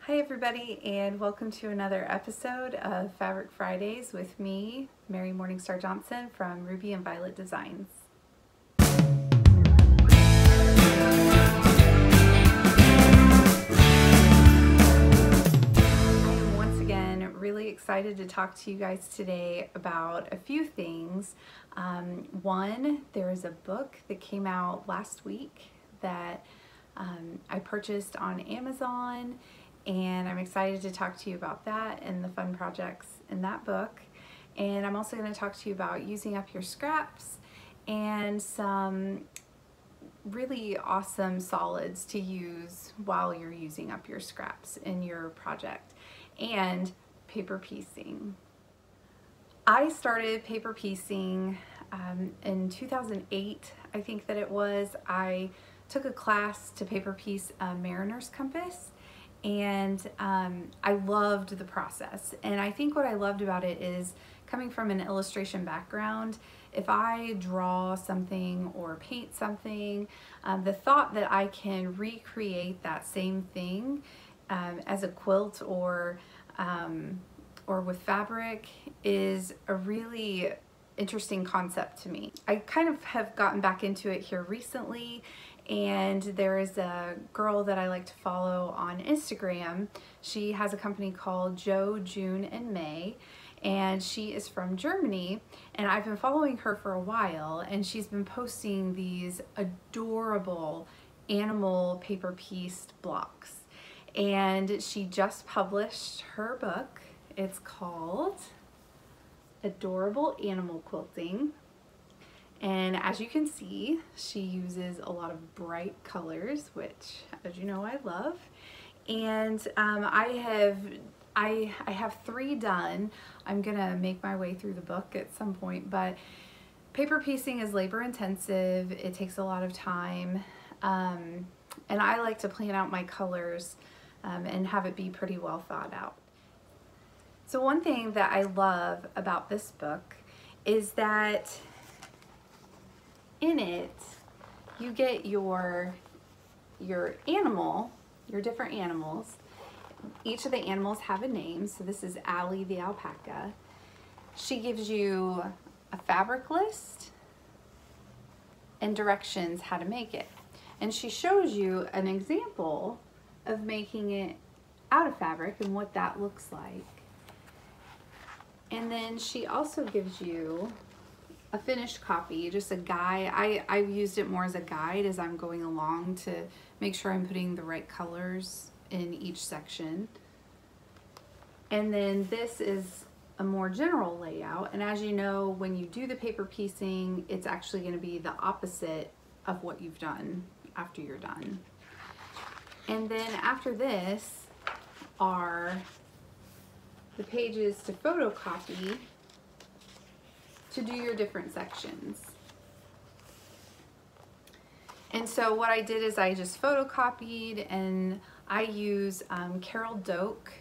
Hi everybody, and welcome to another episode of Fabric Fridays with me, Mary Morningstar Johnson from Ruby and Violet Designs. I am once again really excited to talk to you guys today about a few things. One, there is a book that came out last week that I purchased on Amazon, and I'm excited to talk to you about that and the fun projects in that book. And I'm also going to talk to you about using up your scraps and some really awesome solids to use while you're using up your scraps in your project, and paper piecing. I started paper piecing in 2008, I think that it was. I took a class to paper piece a mariner's compass, and I loved the process. And I think what I loved about it is, coming from an illustration background, if I draw something or paint something, the thought that I can recreate that same thing as a quilt or with fabric is a really interesting concept to me. I kind of have gotten back into it here recently, and there is a girl that I like to follow on Instagram. She has a company called Jo, June, and May, and she is from Germany, and I've been following her for a while, and she's been posting these adorable animal paper pieced blocks. And she just published her book. It's called Adorable Animal Quilting. And as you can see, she uses a lot of bright colors, which, as you know, I love. And I have 3 done. I'm gonna make my way through the book at some point, but paper piecing is labor intensive. It takes a lot of time. And I like to plan out my colors and have it be pretty well thought out. So one thing that I love about this book is that in it you get your animal, your different animals. Each of the animals have a name. So this is Allie the alpaca. She gives you a fabric list and directions how to make it. And she shows you an example of making it out of fabric and what that looks like. And then she also gives you a finished copy, just a guide. I've used it more as a guide as I'm going along to make sure I'm putting the right colors in each section. And then this is a more general layout, and as you know, when you do the paper piecing, it's actually going to be the opposite of what you've done after you're done. And then after this are the pages to photocopy to do your different sections. And so what I did is I just photocopied, and I use Carol Doak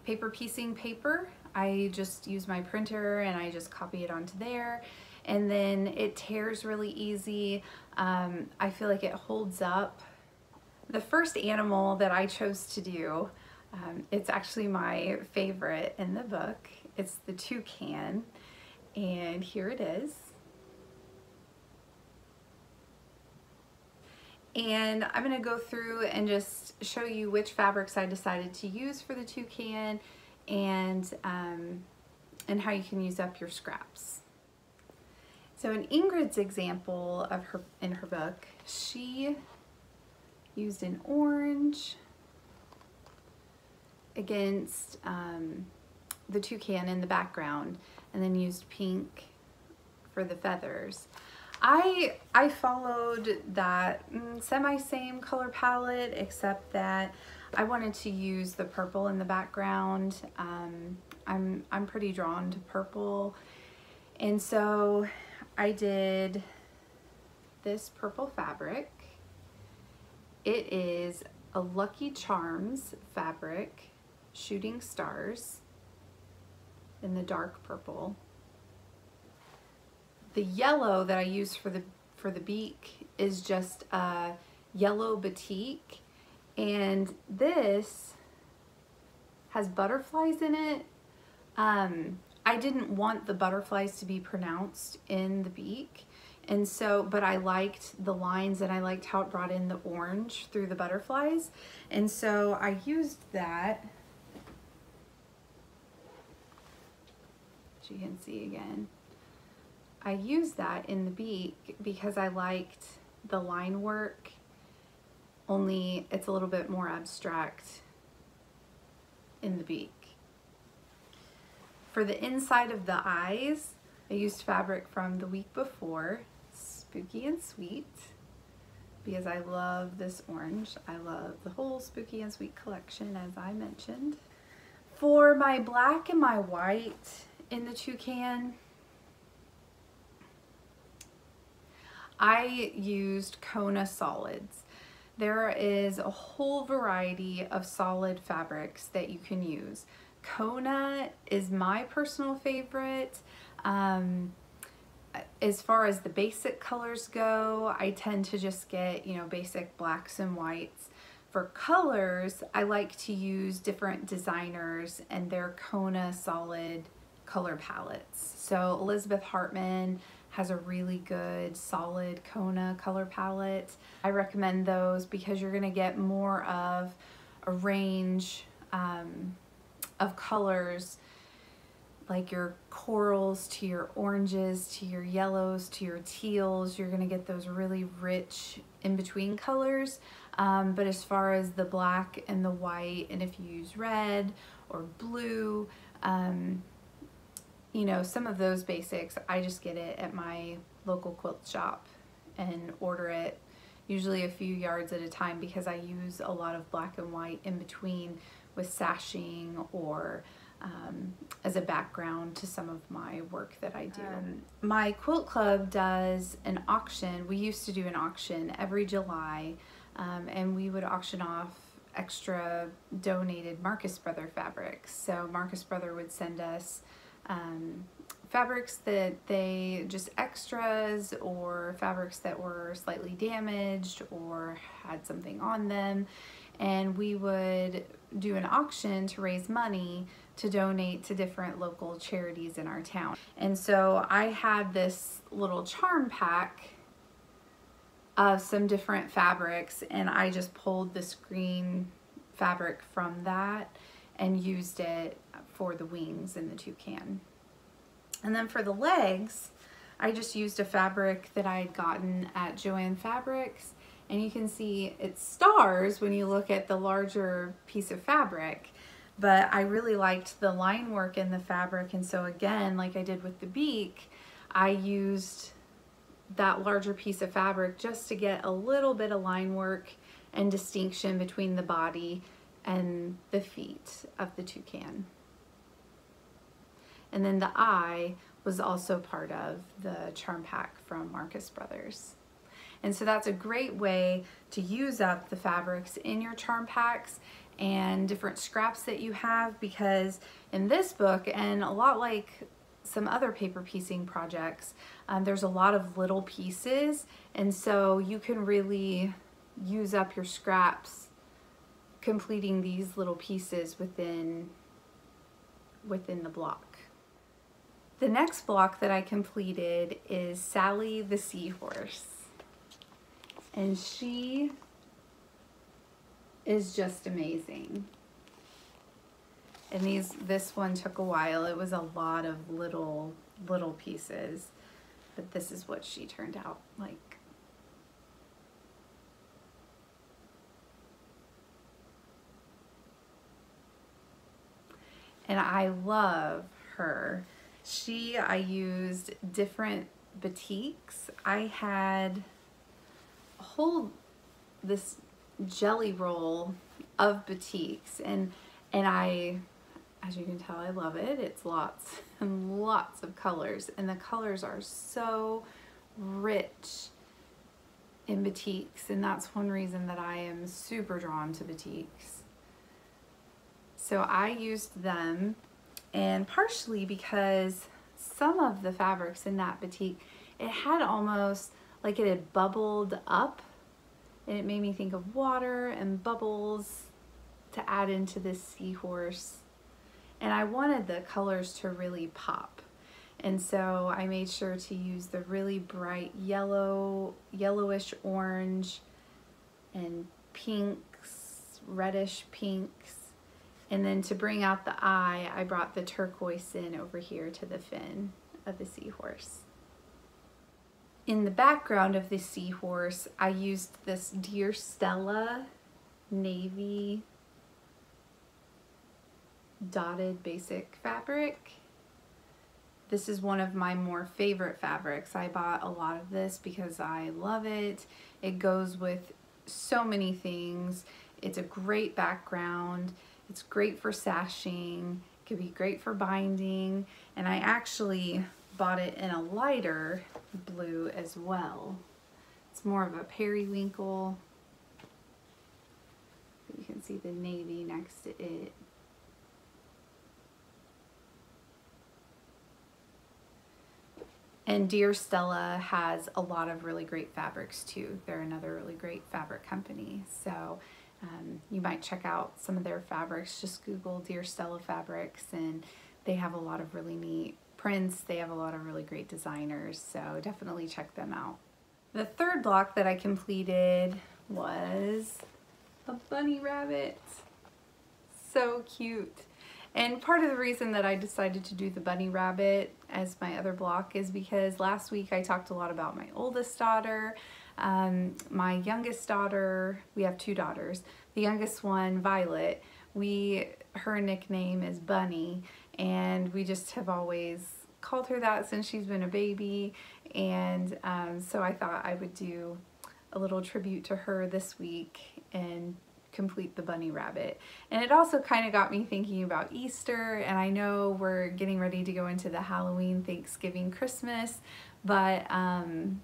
paper piecing paper. I just use my printer and I just copy it onto there, and then it tears really easy. I feel like it holds up. The first animal that I chose to do, it's actually my favorite in the book. It's the toucan, and here it is. And I'm going to go through and just show you which fabrics I decided to use for the toucan, and how you can use up your scraps. So in Ingrid's example of in her book, she used an orange against the toucan in the background, and then used pink for the feathers. I followed that semi-same color palette, except that I wanted to use the purple in the background. I'm pretty drawn to purple, and so I did this purple fabric. It is a Lucky Charms fabric, Shooting Stars, in the dark purple. The yellow that I use for the beak is just a yellow batik, and this has butterflies in it. I didn't want the butterflies to be pronounced in the beak. And so, but I liked the lines and I liked how it brought in the orange through the butterflies. And so I used that, which you can see again. I used that in the beak because I liked the line work, only it's a little bit more abstract in the beak. For the inside of the eyes, I used fabric from the week before, Spooky and Sweet, because I love this orange. I love the whole Spooky and Sweet collection, as I mentioned. For my black and my white in the toucan, I used Kona solids. There is a whole variety of solid fabrics that you can use. Kona is my personal favorite. As far as the basic colors go, I tend to just get, you know, basic blacks and whites. For colors, I like to use different designers and their Kona solid color palettes. So Elizabeth Hartman has a really good solid Kona color palette. I recommend those because you're gonna get more of a range of colors, like your corals to your oranges to your yellows to your teals. You're gonna get those really rich in-between colors. But as far as the black and the white, and if you use red or blue, you know, some of those basics, I just get it at my local quilt shop and order it usually a few yards at a time because I use a lot of black and white in between with sashing or as a background to some of my work that I do. My quilt club does an auction. We used to do an auction every July, and we would auction off extra donated Marcus Brother fabrics. So Marcus Brother would send us fabrics that they just extras, or fabrics that were slightly damaged or had something on them, and we would do an auction to raise money to donate to different local charities in our town. And so I had this little charm pack of some different fabrics, and I just pulled the screen fabric from that and used it for the wings in the toucan. And then for the legs, I just used a fabric that I had gotten at Joann Fabrics, and you can see it stars when you look at the larger piece of fabric, but I really liked the line work in the fabric, and so again, like I did with the beak, I used that larger piece of fabric just to get a little bit of line work and distinction between the body and the feet of the toucan. And then the eye was also part of the charm pack from Marcus Brothers. And so that's a great way to use up the fabrics in your charm packs and different scraps that you have, because in this book, and a lot like some other paper piecing projects, there's a lot of little pieces, and so you can really use up your scraps completing these little pieces within the block. The next block that I completed is Sally the Seahorse, and she is just amazing. And this one took a while. It was a lot of little pieces, but this is what she turned out like. And I love her. I used different batiks. I had this jelly roll of batiks, and I, as you can tell, I love it. It's lots and lots of colors, and the colors are so rich in batiks, and that's one reason that I am super drawn to batiks. So I used them, and partially because some of the fabrics in that batik, it had almost like it had bubbled up, and it made me think of water and bubbles. to add into this seahorse, and I wanted the colors to really pop. And so I made sure to use the really bright yellow, yellowish orange, and pinks, reddish pinks. And then to bring out the eye, I brought the turquoise in over here to the fin of the seahorse. In the background of the seahorse, I used this Deer Stella navy dotted basic fabric. This is one of my more favorite fabrics. I bought a lot of this because I love it. It goes with so many things. It's a great background. It's great for sashing. It could be great for binding. And I actually bought it in a lighter blue as well. It's more of a periwinkle. You can see the navy next to it. And Deer Stella has a lot of really great fabrics too. They're another really great fabric company. So you might check out some of their fabrics. Just Google Deer Stella fabrics, and they have a lot of really neat prints. They have a lot of really great designers, so definitely check them out. The third block that I completed was a bunny rabbit. So cute. And part of the reason that I decided to do the bunny rabbit as my other block is because last week I talked a lot about my oldest daughter. My youngest daughter, we have two daughters. The youngest one, Violet, her nickname is Bunny, and we just have always called her that since she's been a baby. And so I thought I would do a little tribute to her this week and complete the bunny rabbit. And it also kind of got me thinking about Easter, and I know we're getting ready to go into the Halloween, Thanksgiving, Christmas, but I'm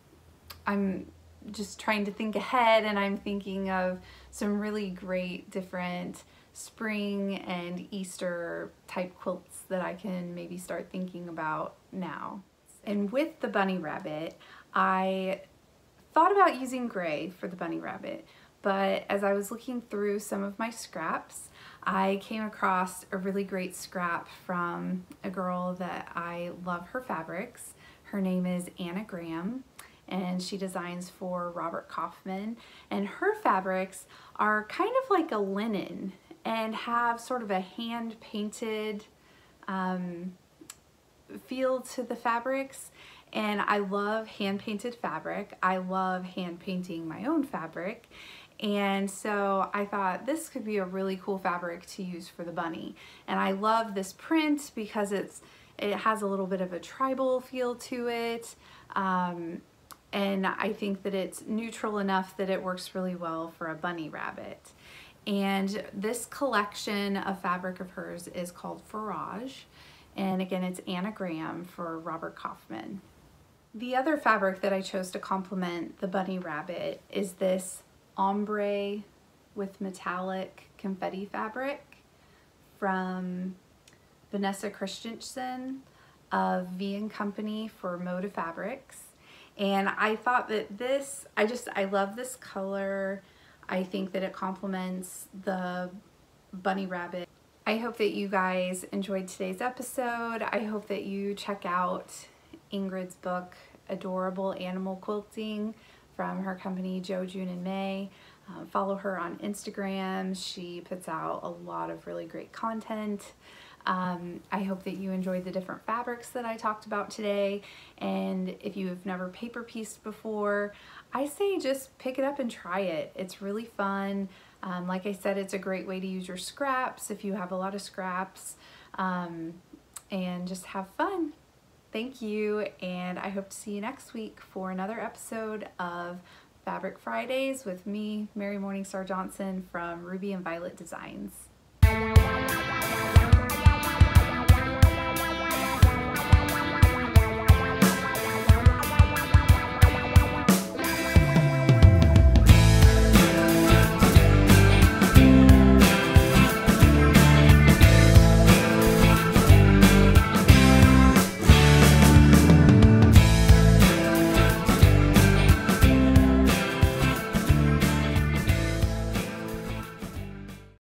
just trying to think ahead, and I'm thinking of some really great different spring and Easter type quilts that I can maybe start thinking about now. And with the bunny rabbit, I thought about using gray for the bunny rabbit, but as I was looking through some of my scraps, I came across a really great scrap from a girl that I love her fabrics. Her name is Anna Graham, and she designs for Robert Kaufman, and her fabrics are kind of like a linen and have sort of a hand-painted feel to the fabrics. And I love hand-painted fabric. I love hand-painting my own fabric. And so I thought this could be a really cool fabric to use for the bunny. And I love this print because it has a little bit of a tribal feel to it. And I think that it's neutral enough that it works really well for a bunny rabbit. And this collection of fabric of hers is called Farage. And again, it's Anna Graham for Robert Kaufman. The other fabric that I chose to complement the bunny rabbit is this ombre with metallic confetti fabric from Vanessa Christensen of V & Company for Moda Fabrics. And I thought that I love this color. I think that it complements the bunny rabbit. I hope that you guys enjoyed today's episode. I hope that you check out Ingrid's book, Adorable Animal Quilting, from her company Jo, June, and May. Follow her on Instagram. She puts out a lot of really great content. I hope that you enjoyed the different fabrics that I talked about today. And if you have never paper pieced before, I say just pick it up and try it. It's really fun. Like I said, it's a great way to use your scraps if you have a lot of scraps, and just have fun. Thank you, and I hope to see you next week for another episode of Fabric Fridays with me, Mary Morningstar Johnson from Ruby and Violet Designs.